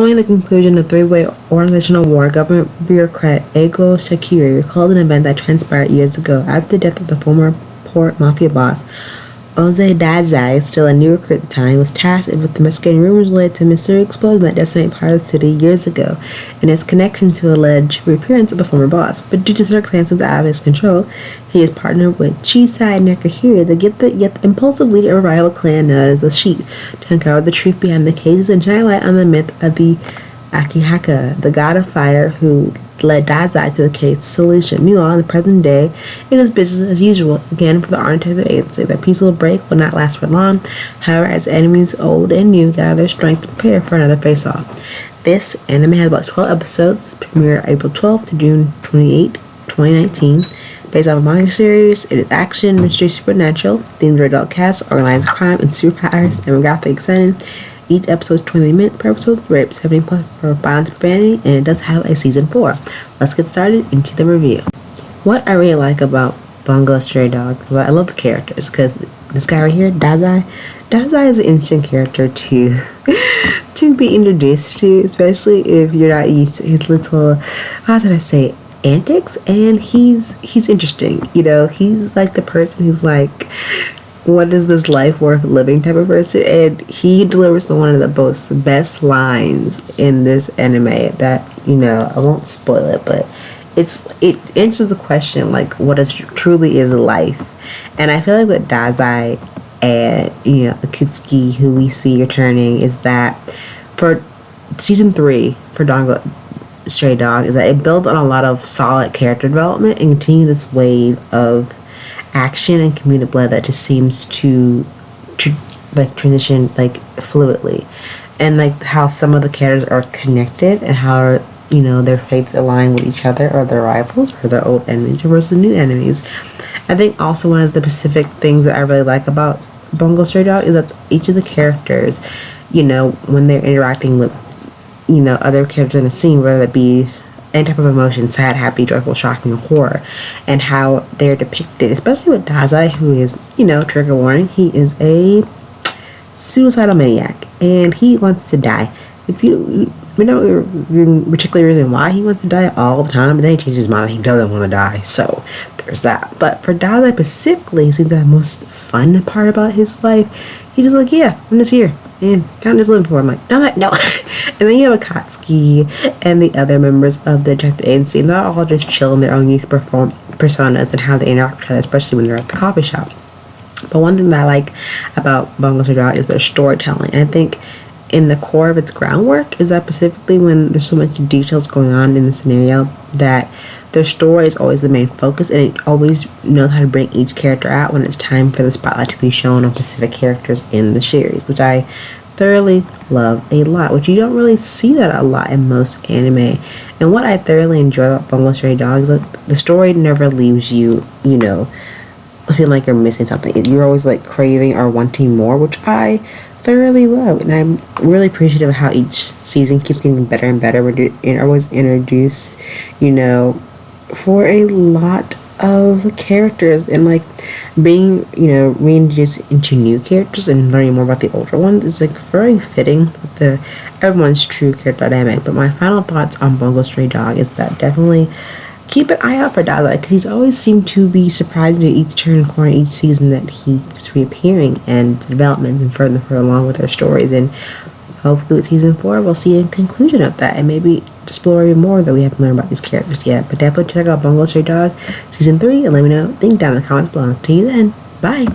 Following the conclusion of three-way organizational war, government bureaucrat Ango recalled an event that transpired years ago. After the death of the former Port Mafia boss, Dazai, still a new recruit at the time, was tasked with investigating rumors related to a mysterious explosion that decimated part of the city years ago and its connection to alleged reappearance of the former boss. But due to circumstances out of his control, he is partnered with Chuuya Nakahara, the yet impulsive leader of a rival clan known as the Sheep, to uncover the truth behind the cases and shine light on the myth of the Akihaka, the god of fire who led Dazai to the case solution. Meanwhile, in the present day, it is business as usual. Again, for the Architect Agency, the peaceful break will not last for long. However, as enemies old and new gather their strength to prepare for another face-off. This anime has about 12 episodes, premiered April 12th to June 28, 2019. Based off a manga series, it is action, mystery, supernatural, themed adult cast, organized crime, and superpowers, demographic exciting. Each episode is 20 minutes per episode, rated 17 plus for violence and profanity, and it does have a season 4. Let's get started into the review. What I really like about Bungo Stray Dogs is I love the characters, because this guy right here, Dazai is an instant character to be introduced to, especially if you're not used to his little, how should I say, antics. And he's interesting, you know. He's like the person who's like, what is this life worth living type of person, and he delivers one of the best lines in this anime that, you know, I won't spoil it, but it answers the question like, what is truly is life. And I feel like with Dazai and, you know, Akutsuki, who we see returning, is that for season 3 for Bungo Stray Dog is that it builds on a lot of solid character development and continues this wave of action and community blood that just seems to like transition like fluidly, and like how some of the characters are connected and how, you know, their fates align with each other, or their rivals, or their old enemies versus new enemies. I think also one of the specific things that I really like about Bungo Stray Dog is that each of the characters, you know, when they're interacting with, you know, other characters in a scene, whether it be any type of emotion, sad, happy, joyful, shocking, or horror, and how they're depicted, especially with Dazai, who is, you know, trigger warning, he is a suicidal maniac, and he wants to die. If you know particular reason why he wants to die all the time, but then he changes his mind, he doesn't want to die, so there's that. But for Dazai specifically, you see the most fun part about his life, he just like, yeah, I'm just here, and kind of just living for him. Like, no. And then you have Akatsuki and the other members of the detective agency, and they're all just chill in their own unique personas and how they interact with each other, especially when they're at the coffee shop. But one thing that I like about Bungo Stray Dogs is their storytelling. And I think in the core of its groundwork is that specifically when there's so much details going on in the scenario, that their story is always the main focus, and it always knows how to bring each character out when it's time for the spotlight to be shown on specific characters in the series, which I thoroughly love a lot, which you don't really see that a lot in most anime. And what I thoroughly enjoy about Bungo Stray Dogs is that the story never leaves you, you know, feeling like you're missing something. You're always like craving or wanting more, which I thoroughly love, and I'm really appreciative of how each season keeps getting better and better. We're always introduced, you know, for a lot of characters, and like being, you know, reintroduced into new characters and learning more about the older ones is like very fitting with the everyone's true character dynamic. But my final thoughts on Bungo Stray Dog is that definitely keep an eye out for Dazai, because he's always seemed to be surprising at each turn and corner each season that he keeps reappearing, and development and further along with their stories. And hopefully with season 4 we'll see a conclusion of that, and maybe explore even more that we haven't learned about these characters yet. But definitely check out Bungo Stray Dog season 3 and let me know what you think down in the comments below. See you then. Bye.